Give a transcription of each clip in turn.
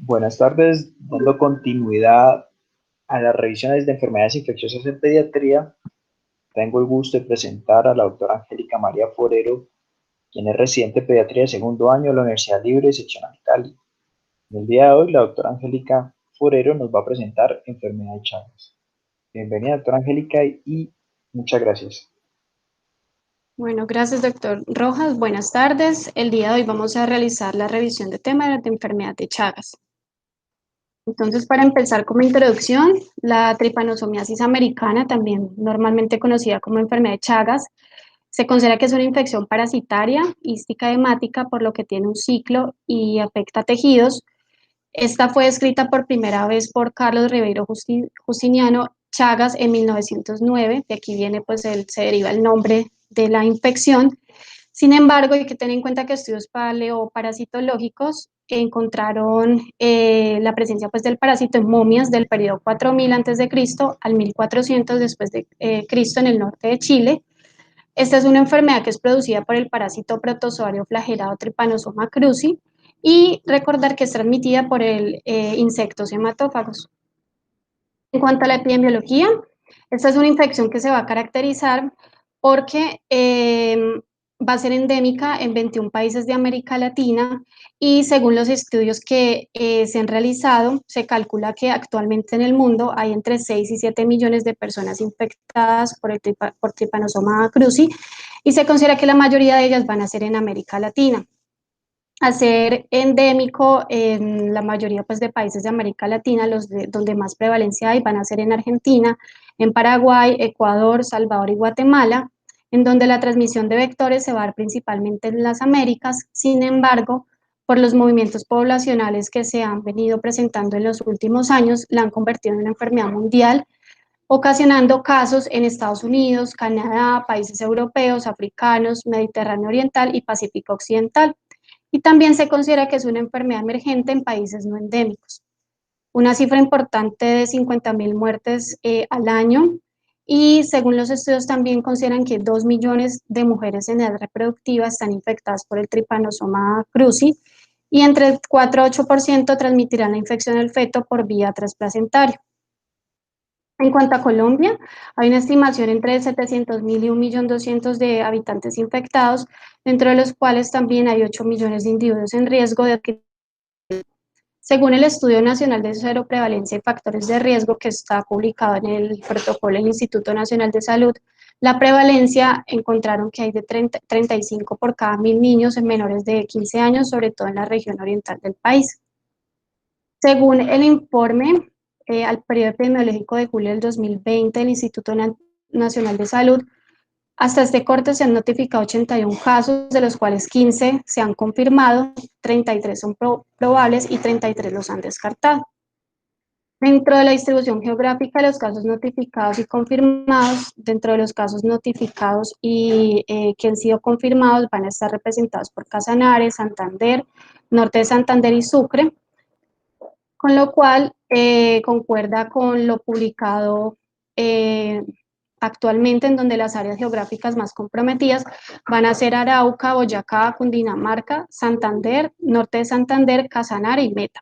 Buenas tardes, dando continuidad a las revisiones de enfermedades infecciosas en pediatría, tengo el gusto de presentar a la doctora Angélica María Forero, quien es residente de pediatría de segundo año de la Universidad Libre Seccional Cali. En el día de hoy, la doctora Angélica Forero nos va a presentar enfermedad de Chagas. Bienvenida, doctora Angélica, y muchas gracias. Bueno, gracias, doctor Rojas. Buenas tardes. El día de hoy vamos a realizar la revisión de temas de enfermedad de Chagas. Entonces, para empezar como introducción, la tripanosomiasis americana, también normalmente conocida como enfermedad de Chagas, se considera que es una infección parasitaria, hística hemática, por lo que tiene un ciclo y afecta tejidos. Esta fue descrita por primera vez por Carlos Ribeiro Justiniano Chagas en 1909, de aquí viene, pues, se deriva el nombre de la infección. Sin embargo, hay que tener en cuenta que estudios paleoparasitológicos encontraron la presencia, pues, del parásito en momias del periodo 4000 a.C. al 1400 después de Cristo en el norte de Chile. Esta es una enfermedad que es producida por el parásito protozoario flagelado Trypanosoma cruzi y recordar que es transmitida por el insectos hematófagos. En cuanto a la epidemiología, esta es una infección que se va a caracterizar porque va a ser endémica en 21 países de América Latina y según los estudios que se han realizado, se calcula que actualmente en el mundo hay entre 6 y 7 millones de personas infectadas por Trypanosoma cruzi y se considera que la mayoría de ellas van a ser en América Latina. A ser endémico en la mayoría, pues, de países de América Latina, donde más prevalencia hay van a ser en Argentina, en Paraguay, Ecuador, Salvador y Guatemala, en donde la transmisión de vectores se va a dar principalmente en las Américas. Sin embargo, por los movimientos poblacionales que se han venido presentando en los últimos años, la han convertido en una enfermedad mundial, ocasionando casos en Estados Unidos, Canadá, países europeos, africanos, Mediterráneo Oriental y Pacífico Occidental. Y también se considera que es una enfermedad emergente en países no endémicos. Una cifra importante de 50.000 muertes al año, y según los estudios también consideran que 2 millones de mujeres en edad reproductiva están infectadas por el Trypanosoma cruzi y entre el 4 a 8% transmitirán la infección del feto por vía transplacentaria. En cuanto a Colombia, hay una estimación entre 700.000 y 1.200.000 de habitantes infectados, dentro de los cuales también hay 8 millones de individuos en riesgo de adquirir. Según el Estudio Nacional de Cero Prevalencia y Factores de Riesgo, que está publicado en el protocolo del Instituto Nacional de Salud, la prevalencia encontraron que hay de 35 por cada 1.000 niños en menores de 15 años, sobre todo en la región oriental del país. Según el informe al periodo epidemiológico de julio del 2020 del Instituto Nacional de Salud, hasta este corte se han notificado 81 casos, de los cuales 15 se han confirmado, 33 son probables y 33 los han descartado. Dentro de la distribución geográfica de los casos notificados y confirmados, dentro de los casos notificados y que han sido confirmados van a estar representados por Casanare, Santander, Norte de Santander y Sucre, con lo cual concuerda con lo publicado actualmente, en donde las áreas geográficas más comprometidas van a ser Arauca, Boyacá, Cundinamarca, Santander, Norte de Santander, Casanare y Meta.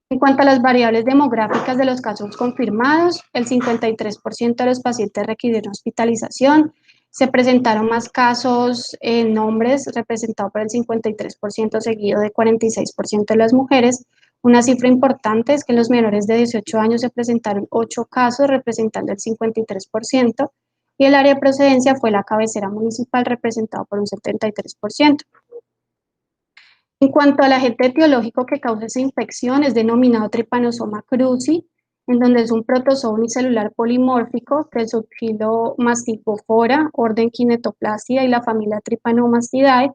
En cuanto a las variables demográficas de los casos confirmados, el 53% de los pacientes requirieron hospitalización, se presentaron más casos en hombres, representado por el 53%, seguido de 46% de las mujeres. Una cifra importante es que en los menores de 18 años se presentaron 8 casos, representando el 53%, y el área de procedencia fue la cabecera municipal, representado por un 73%. En cuanto al agente etiológico que causa esa infección, es denominado Trypanosoma cruzi, en donde es un protozoo unicelular polimórfico del subfilo Mastigophora, orden Kinetoplastida y la familia Trypanomastidae,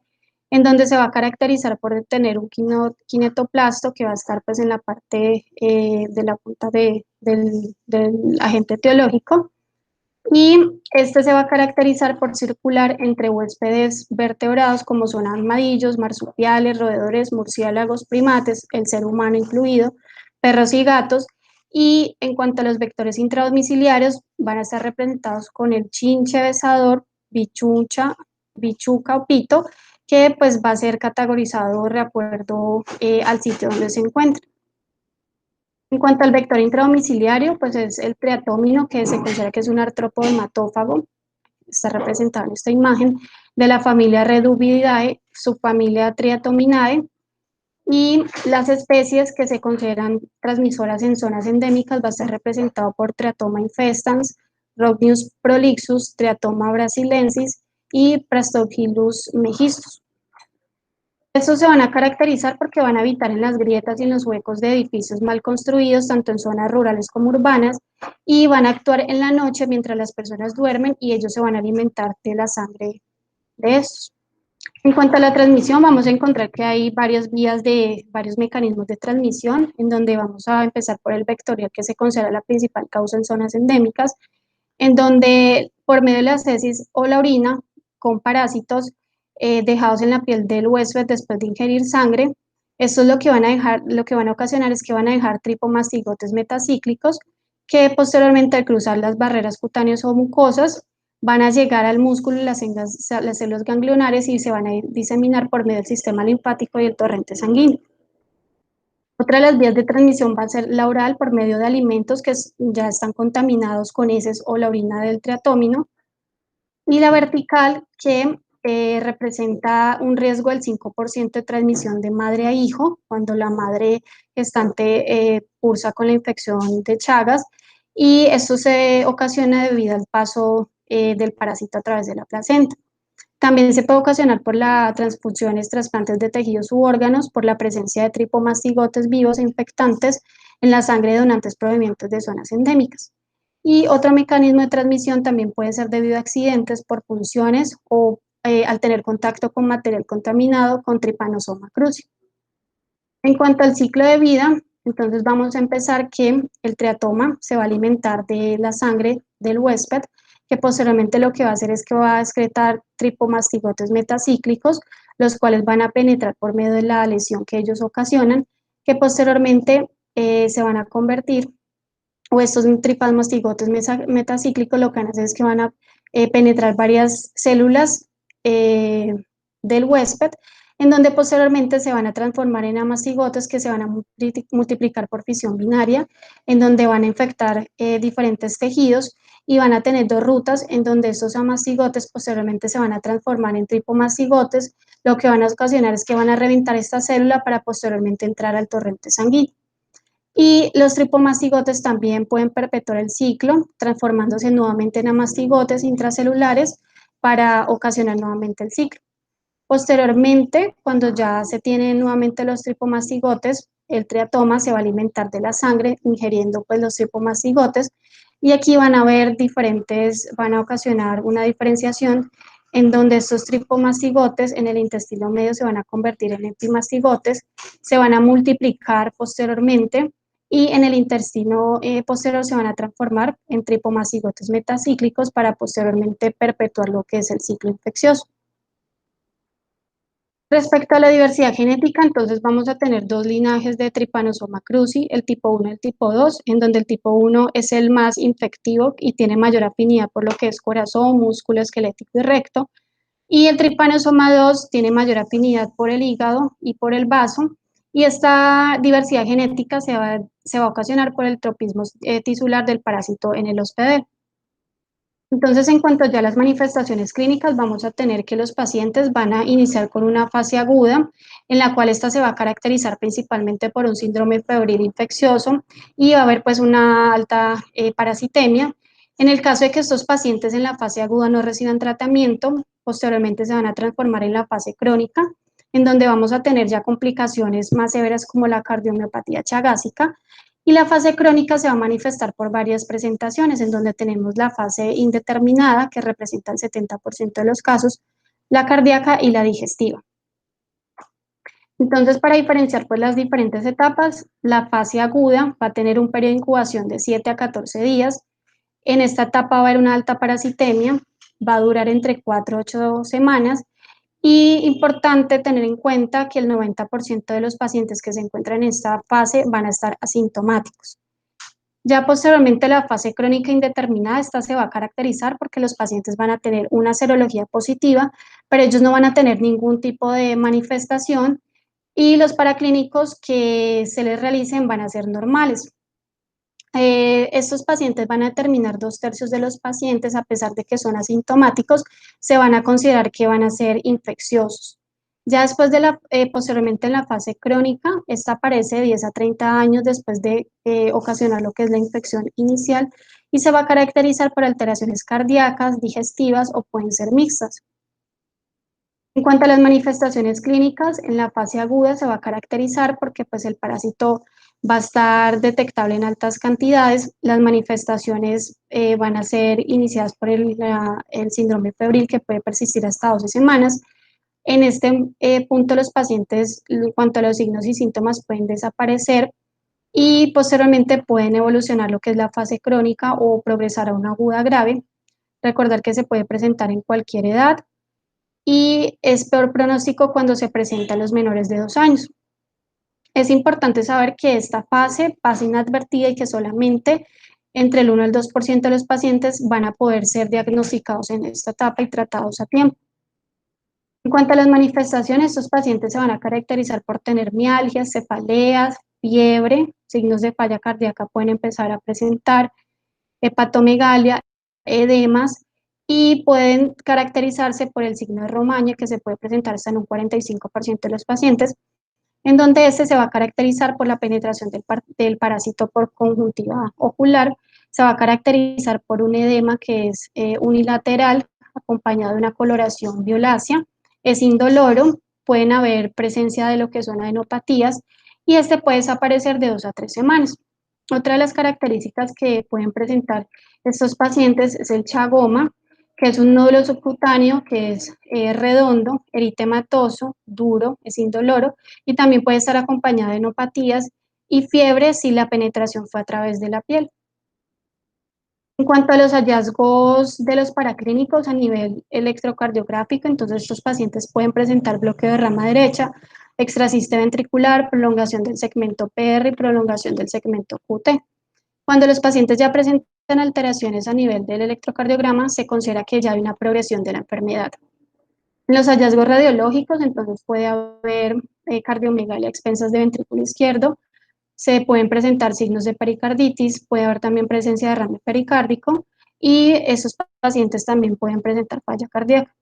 en donde se va a caracterizar por tener un kinetoplasto que va a estar, pues, en la parte de la punta del agente etiológico. Y este se va a caracterizar por circular entre huéspedes vertebrados como son armadillos, marsupiales, roedores, murciélagos, primates, el ser humano incluido, perros y gatos. Y en cuanto a los vectores intradomiciliarios, van a estar representados con el chinche besador, bichuca o pito, que pues va a ser categorizado de acuerdo al sitio donde se encuentra. En cuanto al vector intradomiciliario, pues es el triatómino, que se considera que es un artrópodo hematófago, está representado en esta imagen, de la familia Reduvidae, subfamilia Triatominae, y las especies que se consideran transmisoras en zonas endémicas va a ser representado por Triatoma infestans, Rognius prolixus, Triatoma brasilensis y Prastophilus megistus. Estos se van a caracterizar porque van a habitar en las grietas y en los huecos de edificios mal construidos, tanto en zonas rurales como urbanas, y van a actuar en la noche mientras las personas duermen y ellos se van a alimentar de la sangre de estos. En cuanto a la transmisión, vamos a encontrar que hay varias vías varios mecanismos de transmisión, en donde vamos a empezar por el vectorial, que se considera la principal causa en zonas endémicas, en donde por medio de la heces o la orina, con parásitos dejados en la piel del huésped después de ingerir sangre, esto es lo que van a dejar, lo que van a ocasionar es que van a dejar tripomastigotes metacíclicos, que posteriormente al cruzar las barreras cutáneas o mucosas, van a llegar al músculo y las células ganglionares y se van a diseminar por medio del sistema linfático y el torrente sanguíneo. Otra de las vías de transmisión va a ser la oral por medio de alimentos que ya están contaminados con heces o la orina del triatómino, y la vertical, que representa un riesgo del 5% de transmisión de madre a hijo cuando la madre gestante cursa con la infección de Chagas, y esto se ocasiona debido al paso del parásito a través de la placenta. También se puede ocasionar por las transfusiones, trasplantes de tejidos u órganos, por la presencia de tripomastigotes vivos e infectantes en la sangre de donantes provenientes de zonas endémicas. Y otro mecanismo de transmisión también puede ser debido a accidentes por punciones o al tener contacto con material contaminado con Trypanosoma cruzi. En cuanto al ciclo de vida, entonces vamos a empezar que el triatoma se va a alimentar de la sangre del huésped, que posteriormente lo que va a hacer es que va a excretar tripomastigotes metacíclicos, los cuales van a penetrar por medio de la lesión que ellos ocasionan, que posteriormente se van a convertir, o estos tripomastigotes metacíclicos lo que van a hacer es que van a penetrar varias células del huésped, en donde posteriormente se van a transformar en amastigotes que se van a multiplicar por fisión binaria, en donde van a infectar diferentes tejidos y van a tener dos rutas en donde estos amastigotes posteriormente se van a transformar en tripomastigotes, lo que van a ocasionar es que van a reventar esta célula para posteriormente entrar al torrente sanguíneo. Y los tripomastigotes también pueden perpetuar el ciclo, transformándose nuevamente en amastigotes intracelulares para ocasionar nuevamente el ciclo. Posteriormente, cuando ya se tienen nuevamente los tripomastigotes, el triatoma se va a alimentar de la sangre, ingiriendo pues los tripomastigotes, y aquí van a haber van a ocasionar una diferenciación en donde estos tripomastigotes en el intestino medio se van a convertir en epimastigotes, se van a multiplicar posteriormente, y en el intestino posterior se van a transformar en tripomastigotes metacíclicos para posteriormente perpetuar lo que es el ciclo infeccioso. Respecto a la diversidad genética, entonces vamos a tener dos linajes de Trypanosoma cruzi, el tipo 1 y el tipo 2, en donde el tipo 1 es el más infectivo y tiene mayor afinidad por lo que es corazón, músculo esquelético y recto, y el Trypanosoma 2 tiene mayor afinidad por el hígado y por el vaso, y esta diversidad genética se va a ocasionar por el tropismo tisular del parásito en el hospedero. Entonces, en cuanto ya a las manifestaciones clínicas, vamos a tener que los pacientes van a iniciar con una fase aguda, en la cual esta se va a caracterizar principalmente por un síndrome febril infeccioso y va a haber pues una alta parasitemia. En el caso de que estos pacientes en la fase aguda no reciban tratamiento, posteriormente se van a transformar en la fase crónica, en donde vamos a tener ya complicaciones más severas como la cardiomiopatía chagásica, y la fase crónica se va a manifestar por varias presentaciones, en donde tenemos la fase indeterminada, que representa el 70% de los casos, la cardíaca y la digestiva. Entonces, para diferenciar pues, las diferentes etapas, la fase aguda va a tener un periodo de incubación de 7 a 14 días. En esta etapa va a haber una alta parasitemia, va a durar entre 4 a 8 semanas, y importante tener en cuenta que el 90% de los pacientes que se encuentran en esta fase van a estar asintomáticos. Ya posteriormente la fase crónica indeterminada, esta se va a caracterizar porque los pacientes van a tener una serología positiva, pero ellos no van a tener ningún tipo de manifestación y los paraclínicos que se les realicen van a ser normales. Estos pacientes van a terminar 2/3 de los pacientes, a pesar de que son asintomáticos, se van a considerar que van a ser infecciosos. Ya después posteriormente en la fase crónica, esta aparece de 10 a 30 años después de ocasionar lo que es la infección inicial y se va a caracterizar por alteraciones cardíacas, digestivas o pueden ser mixtas. En cuanto a las manifestaciones clínicas, en la fase aguda se va a caracterizar porque pues, el parásito va a estar detectable en altas cantidades. Las manifestaciones van a ser iniciadas por el síndrome febril que puede persistir hasta 12 semanas. En este punto los pacientes, en cuanto a los signos y síntomas, pueden desaparecer y posteriormente pueden evolucionar lo que es la fase crónica o progresar a una aguda grave. Recordar que se puede presentar en cualquier edad y es peor pronóstico cuando se presenta a los menores de 2 años. Es importante saber que esta fase pasa inadvertida y que solamente entre el 1 al 2% de los pacientes van a poder ser diagnosticados en esta etapa y tratados a tiempo. En cuanto a las manifestaciones, estos pacientes se van a caracterizar por tener mialgias, cefaleas, fiebre, signos de falla cardíaca pueden empezar a presentar, hepatomegalia, edemas y pueden caracterizarse por el signo de Romaña que se puede presentar hasta en un 45% de los pacientes, en donde este se va a caracterizar por la penetración del parásito por conjuntiva ocular, se va a caracterizar por un edema que es unilateral acompañado de una coloración violácea, es indoloro, pueden haber presencia de lo que son adenopatías y este puede desaparecer de 2 a 3 semanas. Otra de las características que pueden presentar estos pacientes es el chagoma, que es un nódulo subcutáneo que es redondo, eritematoso, duro, es indoloro y también puede estar acompañado de enopatías y fiebre si la penetración fue a través de la piel. En cuanto a los hallazgos de los paraclínicos a nivel electrocardiográfico, entonces estos pacientes pueden presentar bloqueo de rama derecha, extraciste ventricular, prolongación del segmento PR y prolongación del segmento QT. Cuando los pacientes ya presentan alteraciones a nivel del electrocardiograma, se considera que ya hay una progresión de la enfermedad. En los hallazgos radiológicos, entonces puede haber cardiomegalia a expensas de ventrículo izquierdo, se pueden presentar signos de pericarditis, puede haber también presencia de derrame pericárdico y esos pacientes también pueden presentar falla cardíaca.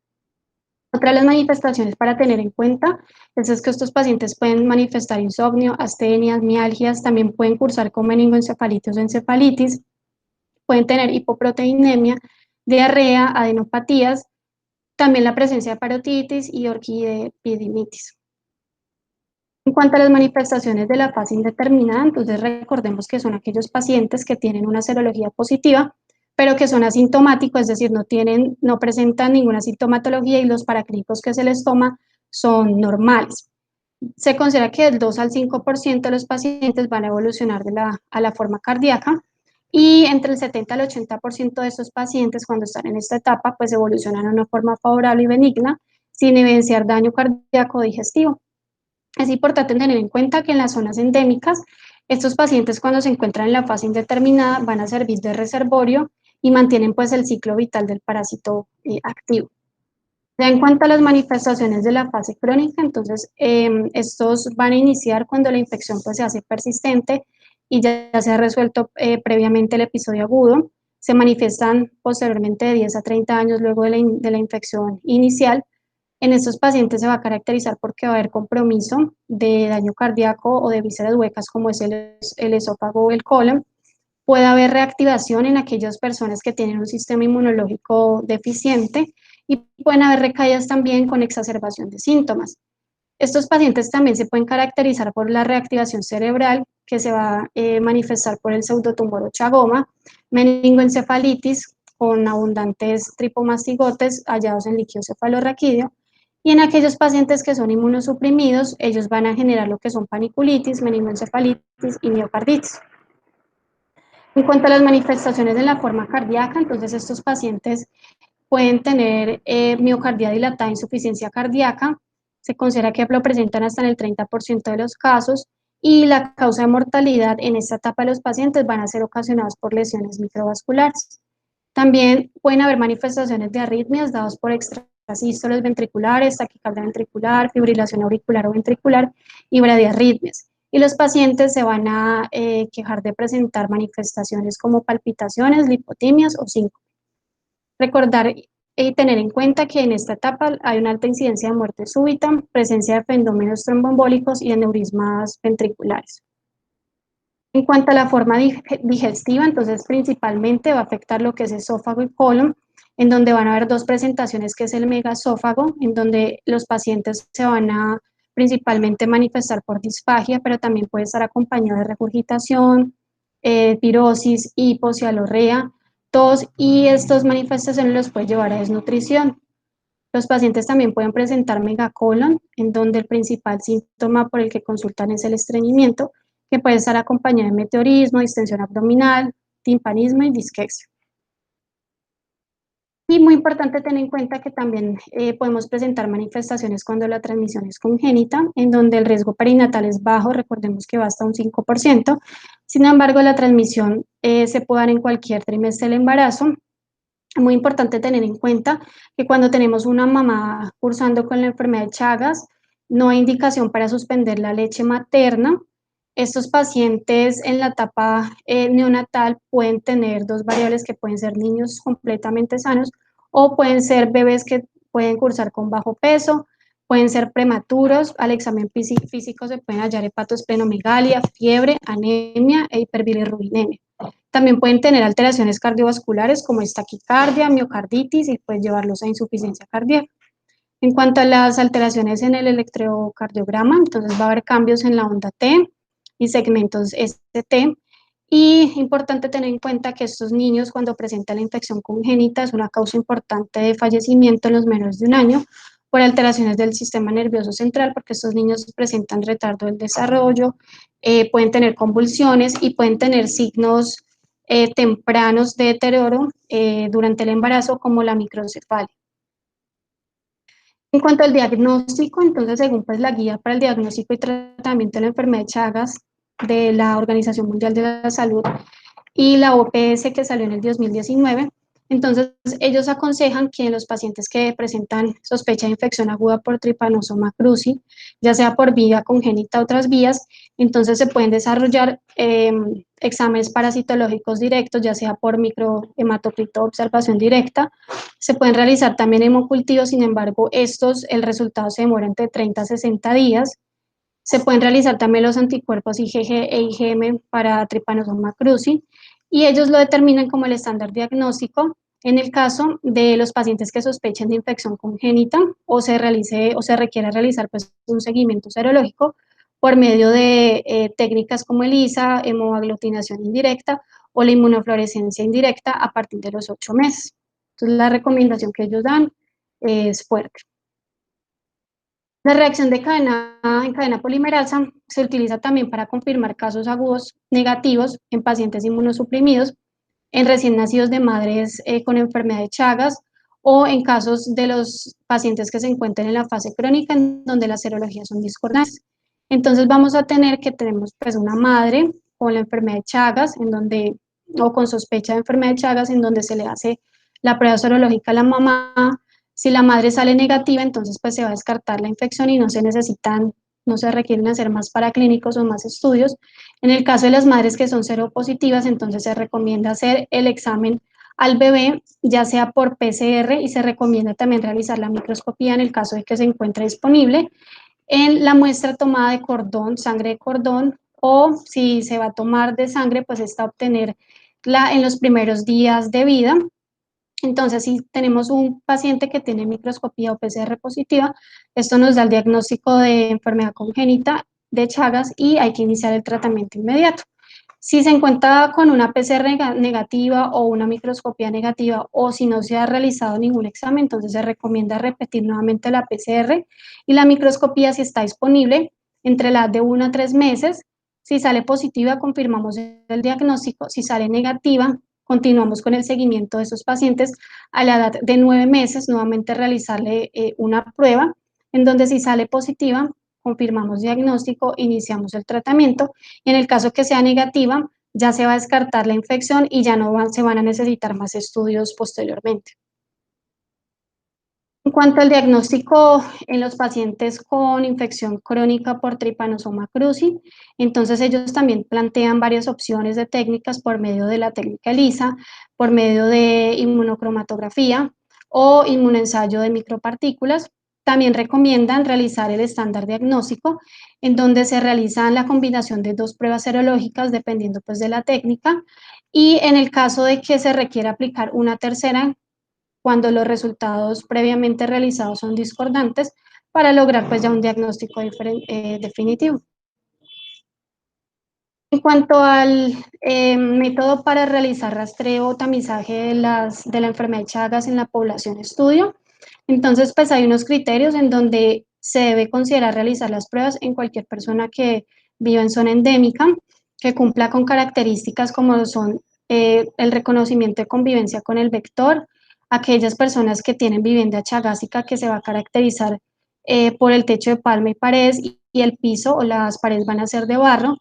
Otra de las manifestaciones para tener en cuenta es que estos pacientes pueden manifestar insomnio, astenias, mialgias, también pueden cursar con meningoencefalitis o encefalitis, pueden tener hipoproteinemia, diarrea, adenopatías, también la presencia de parotiditis y orquidepididimitis. En cuanto a las manifestaciones de la fase indeterminada, entonces recordemos que son aquellos pacientes que tienen una serología positiva, pero que son asintomáticos, es decir, no presentan ninguna sintomatología y los paraclínicos que se les toma son normales. Se considera que del 2 al 5% de los pacientes van a evolucionar a la forma cardíaca y entre el 70 al 80% de estos pacientes cuando están en esta etapa pues evolucionan a una forma favorable y benigna sin evidenciar daño cardíaco o digestivo. Es importante tener en cuenta que en las zonas endémicas, estos pacientes cuando se encuentran en la fase indeterminada van a servir de reservorio y mantienen pues el ciclo vital del parásito activo. Ya en cuanto a las manifestaciones de la fase crónica, entonces estos van a iniciar cuando la infección pues se hace persistente y ya se ha resuelto previamente el episodio agudo, se manifiestan posteriormente de 10 a 30 años luego de la infección inicial. En estos pacientes se va a caracterizar porque va a haber compromiso de daño cardíaco o de vísceras huecas como es el esófago o el colon. Puede haber reactivación en aquellas personas que tienen un sistema inmunológico deficiente y pueden haber recaídas también con exacerbación de síntomas. Estos pacientes también se pueden caracterizar por la reactivación cerebral que se va a manifestar por el pseudotumor o chagoma, meningoencefalitis con abundantes tripomastigotes hallados en líquido cefalorraquídeo y en aquellos pacientes que son inmunosuprimidos, ellos van a generar lo que son paniculitis, meningoencefalitis y miocarditis. En cuanto a las manifestaciones de la forma cardíaca, entonces estos pacientes pueden tener miocardia dilatada, insuficiencia cardíaca, se considera que lo presentan hasta en el 30% de los casos, y la causa de mortalidad en esta etapa de los pacientes van a ser ocasionadas por lesiones microvasculares. También pueden haber manifestaciones de arritmias dadas por extrasístoles ventriculares, taquicardia ventricular, fibrilación auricular o ventricular y bradiarritmias. Y los pacientes se van a quejar de presentar manifestaciones como palpitaciones, lipotimias o síncope. Recordar y tener en cuenta que en esta etapa hay una alta incidencia de muerte súbita, presencia de fenómenos tromboembólicos y aneurismas ventriculares. En cuanto a la forma digestiva, entonces principalmente va a afectar lo que es esófago y colon, en donde van a haber dos presentaciones, que es el megaesófago, en donde los pacientes se van a principalmente manifestar por disfagia, pero también puede estar acompañado de regurgitación, pirosis, hipocialorrea, tos, y estas manifestaciones los puede llevar a desnutrición. Los pacientes también pueden presentar megacolon, en donde el principal síntoma por el que consultan es el estreñimiento, que puede estar acompañado de meteorismo, distensión abdominal, timpanismo y disquexia. Y muy importante tener en cuenta que también podemos presentar manifestaciones cuando la transmisión es congénita, en donde el riesgo perinatal es bajo, recordemos que va hasta un 5%. Sin embargo, la transmisión se puede dar en cualquier trimestre del embarazo. Muy importante tener en cuenta que cuando tenemos una mamá cursando con la enfermedad de Chagas, no hay indicación para suspender la leche materna. Estos pacientes en la etapa neonatal pueden tener dos variables que pueden ser niños completamente sanos o pueden ser bebés que pueden cursar con bajo peso, pueden ser prematuros, al examen físico se pueden hallar hepatosplenomegalia, fiebre, anemia e hiperbilirrubinemia. También pueden tener alteraciones cardiovasculares como taquicardia, miocarditis y puede llevarlos a insuficiencia cardíaca. En cuanto a las alteraciones en el electrocardiograma, entonces va a haber cambios en la onda T y segmentos ST. Y importante tener en cuenta que estos niños, cuando presentan la infección congénita, es una causa importante de fallecimiento en los menores de un año por alteraciones del sistema nervioso central, porque estos niños presentan retardo del desarrollo, pueden tener convulsiones y pueden tener signos tempranos de deterioro durante el embarazo, como la microcefalia. En cuanto al diagnóstico, entonces, según pues, la guía para el diagnóstico y tratamiento de la enfermedad de Chagas de la Organización Mundial de la Salud y la OPS que salió en el 2019, entonces ellos aconsejan que en los pacientes que presentan sospecha de infección aguda por Trypanosoma cruzi, ya sea por vía congénita o otras vías, entonces se pueden desarrollar exámenes parasitológicos directos, ya sea por microhematocrito o observación directa. Se pueden realizar también hemocultivos, sin embargo, el resultado se demora entre 30 a 60 días. Se pueden realizar también los anticuerpos IgG e IgM para Trypanosoma cruzi y ellos lo determinan como el estándar diagnóstico en el caso de los pacientes que sospechen de infección congénita o se requiera realizar pues, un seguimiento serológico por medio de técnicas como ELISA, hemoaglutinación indirecta o la inmunofluorescencia indirecta a partir de los 8 meses. Entonces, la recomendación que ellos dan es fuerte. La reacción de en cadena polimerasa se utiliza también para confirmar casos agudos negativos en pacientes inmunosuprimidos, en recién nacidos de madres con enfermedad de Chagas o en casos de los pacientes que se encuentran en la fase crónica en donde las serologías son discordantes. Entonces vamos a tener que tenemos pues una madre con la enfermedad de Chagas o con sospecha de enfermedad de Chagas en donde se le hace la prueba serológica a la mamá. Si la madre sale negativa, entonces pues se va a descartar la infección y no se requieren hacer más paraclínicos o más estudios. En el caso de las madres que son seropositivas, entonces se recomienda hacer el examen al bebé, ya sea por PCR, y se recomienda también realizar la microscopía en el caso de que se encuentre disponible en la muestra tomada de cordón, sangre de cordón, o si se va a tomar de sangre, pues está obtenerla en los primeros días de vida. Entonces, si tenemos un paciente que tiene microscopía o PCR positiva, esto nos da el diagnóstico de enfermedad congénita de Chagas y hay que iniciar el tratamiento inmediato. Si se encuentra con una PCR negativa o una microscopía negativa o si no se ha realizado ningún examen, entonces se recomienda repetir nuevamente la PCR y la microscopía si está disponible entre las de 1 a 3 meses. Si sale positiva, confirmamos el diagnóstico. Si sale negativa, continuamos con el seguimiento de esos pacientes a la edad de 9 meses, nuevamente realizarle una prueba en donde si sale positiva, confirmamos diagnóstico, iniciamos el tratamiento, y en el caso que sea negativa, ya se va a descartar la infección y ya no se van a necesitar más estudios posteriormente. En cuanto al diagnóstico en los pacientes con infección crónica por Trypanosoma cruzi, entonces ellos también plantean varias opciones de técnicas por medio de la técnica ELISA, por medio de inmunocromatografía o inmunoensayo de micropartículas. También recomiendan realizar el estándar diagnóstico, en donde se realiza la combinación de 2 pruebas serológicas dependiendo pues de la técnica, y en el caso de que se requiera aplicar una tercera, cuando los resultados previamente realizados son discordantes, para lograr pues ya un diagnóstico definitivo. En cuanto al método para realizar rastreo o tamizaje de la enfermedad de Chagas en la población estudio, entonces pues hay unos criterios en donde se debe considerar realizar las pruebas en cualquier persona que viva en zona endémica, que cumpla con características como son el reconocimiento de convivencia con el vector, aquellas personas que tienen vivienda chagásica que se va a caracterizar por el techo de palma y paredes, y el piso o las paredes van a ser de barro,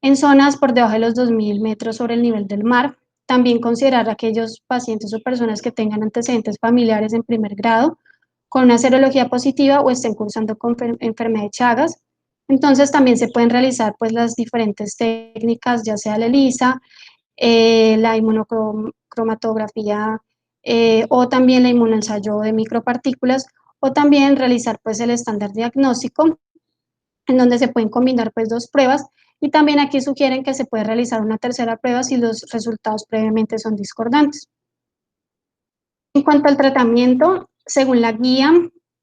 en zonas por debajo de los 2.000 metros sobre el nivel del mar. También considerar aquellos pacientes o personas que tengan antecedentes familiares en primer grado con una serología positiva o estén cursando con enfermedad de Chagas. Entonces también se pueden realizar pues las diferentes técnicas, ya sea la ELISA, la inmunocromatografía o también la inmunoensayo de micropartículas, o también realizar pues el estándar diagnóstico, en donde se pueden combinar pues 2 pruebas, y también aquí sugieren que se puede realizar una tercera prueba si los resultados previamente son discordantes. En cuanto al tratamiento, según la guía,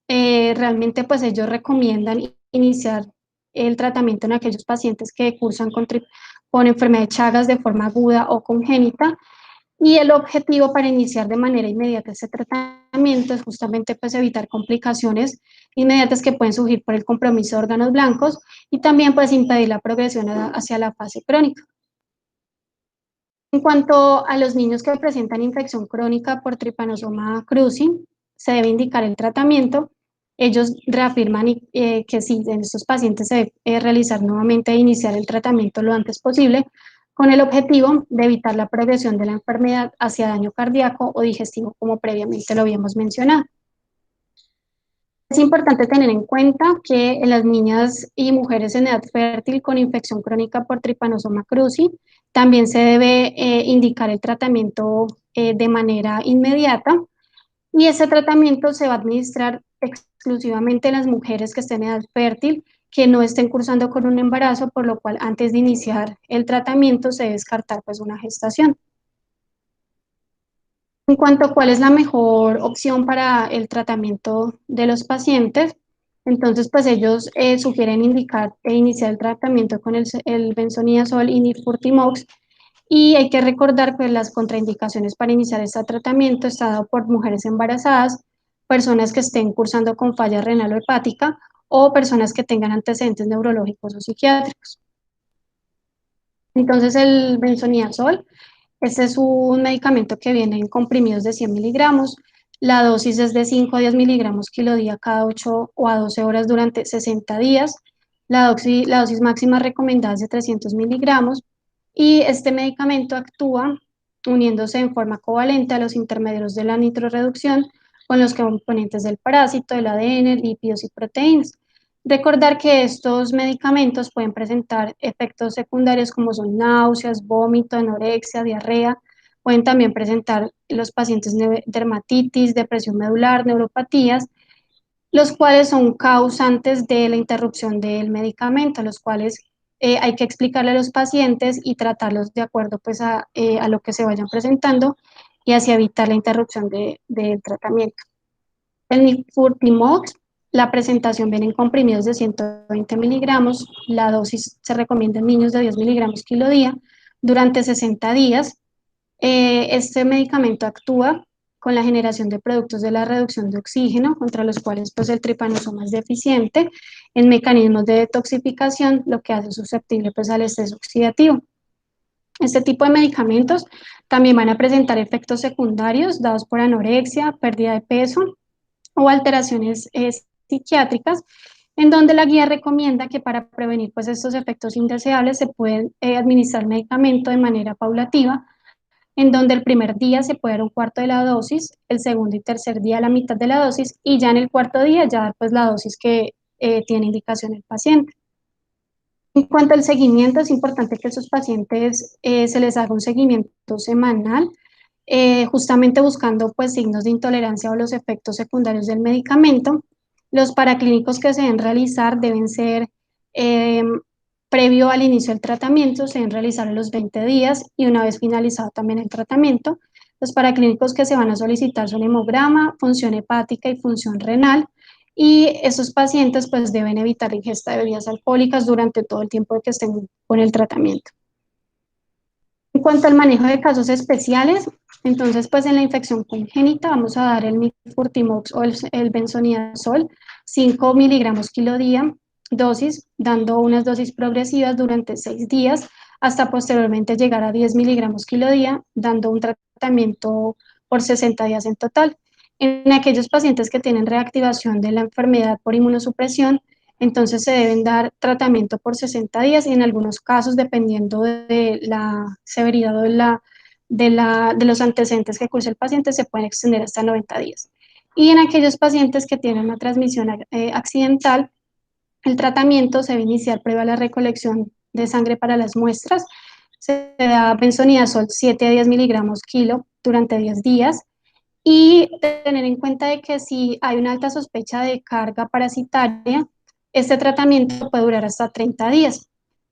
realmente pues ellos recomiendan iniciar el tratamiento en aquellos pacientes que cursan con enfermedad de Chagas de forma aguda o congénita, y el objetivo para iniciar de manera inmediata ese tratamiento es justamente pues evitar complicaciones inmediatas que pueden surgir por el compromiso de órganos blancos, y también pues impedir la progresión hacia la fase crónica. En cuanto a los niños que presentan infección crónica por Trypanosoma cruzi, se debe indicar el tratamiento. Ellos reafirman que sí, en estos pacientes se debe realizar nuevamente e iniciar el tratamiento lo antes posible, con el objetivo de evitar la progresión de la enfermedad hacia daño cardíaco o digestivo, como previamente lo habíamos mencionado. Es importante tener en cuenta que en las niñas y mujeres en edad fértil con infección crónica por Trypanosoma cruzi también se debe indicar el tratamiento de manera inmediata, y ese tratamiento se va a administrar exclusivamente en las mujeres que estén en edad fértil, que no estén cursando con un embarazo, por lo cual antes de iniciar el tratamiento se debe descartar pues una gestación. En cuanto a cuál es la mejor opción para el tratamiento de los pacientes, entonces pues ellos sugieren indicar e iniciar el tratamiento con el benzodiazol y nifurtimox, y hay que recordar que las contraindicaciones para iniciar este tratamiento está dado por mujeres embarazadas, personas que estén cursando con falla renal o hepática, o personas que tengan antecedentes neurológicos o psiquiátricos. Entonces el benzodiazol, este es un medicamento que viene en comprimidos de 100 miligramos. La dosis es de 5 a 10 miligramos kilo día cada 8 o a 12 horas durante 60 días. La dosis máxima recomendada es de 300 miligramos, y este medicamento actúa uniéndose en forma covalente a los intermediarios de la nitroreducción con los componentes del parásito, el ADN, lípidos y proteínas. Recordar que estos medicamentos pueden presentar efectos secundarios como son náuseas, vómito, anorexia, diarrea. Pueden también presentar los pacientes dermatitis, depresión medular, neuropatías, los cuales son causantes de la interrupción del medicamento, los cuales hay que explicarle a los pacientes y tratarlos de acuerdo pues a lo que se vayan presentando, y así evitar la interrupción del tratamiento. El nifurtimox, la presentación viene en comprimidos de 120 miligramos, la dosis se recomienda en niños de 10 miligramos kilo día durante 60 días. Este medicamento actúa con la generación de productos de la reducción de oxígeno, contra los cuales pues, el tripanosoma es deficiente en mecanismos de detoxificación, lo que hace susceptible pues, al estrés oxidativo. Este tipo de medicamentos también van a presentar efectos secundarios dados por anorexia, pérdida de peso o alteraciones psiquiátricas, en donde la guía recomienda que para prevenir pues estos efectos indeseables se pueden administrar medicamento de manera paulativa, en donde el primer día se puede dar un cuarto de la dosis, el segundo y tercer día la mitad de la dosis, y ya en el cuarto día ya dar pues la dosis que tiene indicación el paciente. En cuanto al seguimiento, es importante que a esos pacientes se les haga un seguimiento semanal, justamente buscando pues signos de intolerancia o los efectos secundarios del medicamento. Los paraclínicos que se deben realizar deben ser eh, previo al inicio del tratamiento, se deben realizar a los 20 días y una vez finalizado también el tratamiento. Los paraclínicos que se van a solicitar son hemograma, función hepática y función renal. Y esos pacientes pues deben evitar la ingesta de bebidas alcohólicas durante todo el tiempo que estén con el tratamiento. En cuanto al manejo de casos especiales, entonces pues en la infección congénita vamos a dar el Mifurtimox o el benzodiazol, 5 miligramos kilo día, dosis, dando unas dosis progresivas durante 6 días, hasta posteriormente llegar a 10 miligramos kilo día, dando un tratamiento por 60 días en total. En aquellos pacientes que tienen reactivación de la enfermedad por inmunosupresión, entonces se deben dar tratamiento por 60 días y en algunos casos, dependiendo de la severidad o de los antecedentes que cursa el paciente, se pueden extender hasta 90 días. Y en aquellos pacientes que tienen una transmisión accidental, el tratamiento se debe iniciar previo a la recolección de sangre para las muestras. Se da benzodiazol 7 a 10 miligramos kilo durante 10 días y tener en cuenta de que si hay una alta sospecha de carga parasitaria, este tratamiento puede durar hasta 30 días.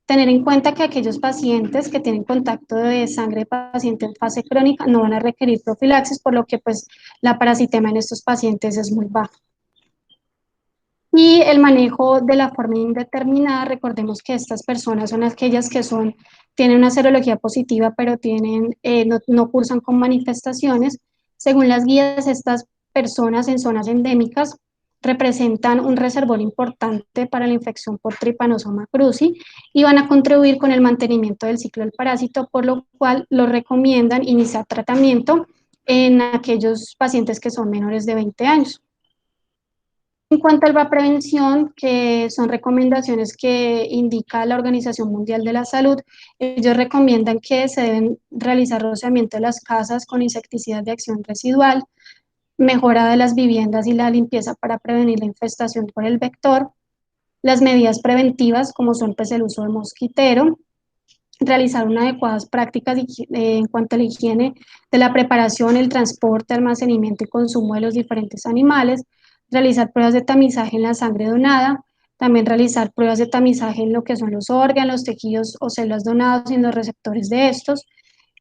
Tener en cuenta que aquellos pacientes que tienen contacto de sangre de paciente en fase crónica no van a requerir profilaxis, por lo que pues la parasitema en estos pacientes es muy baja. Y el manejo de la forma indeterminada, recordemos que estas personas son aquellas que tienen una serología positiva, pero no cursan con manifestaciones. Según las guías, estas personas en zonas endémicas representan un reservorio importante para la infección por Trypanosoma cruzi y van a contribuir con el mantenimiento del ciclo del parásito, por lo cual lo recomiendan iniciar tratamiento en aquellos pacientes que son menores de 20 años. En cuanto a la prevención, que son recomendaciones que indica la Organización Mundial de la Salud, ellos recomiendan que se deben realizar rociamiento de las casas con insecticidas de acción residual, mejora de las viviendas y la limpieza para prevenir la infestación por el vector, las medidas preventivas como son pues, el uso de mosquitero, realizar unas adecuadas prácticas en cuanto a la higiene de la preparación, el transporte, almacenamiento y consumo de los diferentes animales, realizar pruebas de tamizaje en la sangre donada, también realizar pruebas de tamizaje en lo que son los órganos, los tejidos o células donados y en los receptores de estos.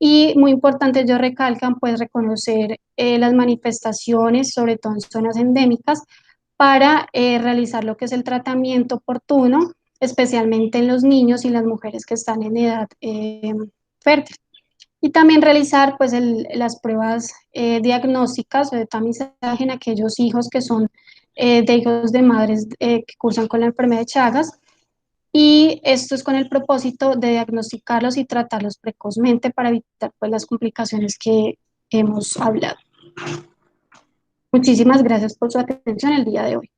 Y muy importante, ellos recalcan, pues reconocer las manifestaciones, sobre todo en zonas endémicas, para realizar lo que es el tratamiento oportuno, especialmente en los niños y las mujeres que están en edad fértil. Y también realizar pues, las pruebas diagnósticas o de tamizaje en aquellos hijos que son de hijos de madres que cursan con la enfermedad de Chagas. Y esto es con el propósito de diagnosticarlos y tratarlos precozmente para evitar pues, las complicaciones que hemos hablado. Muchísimas gracias por su atención el día de hoy.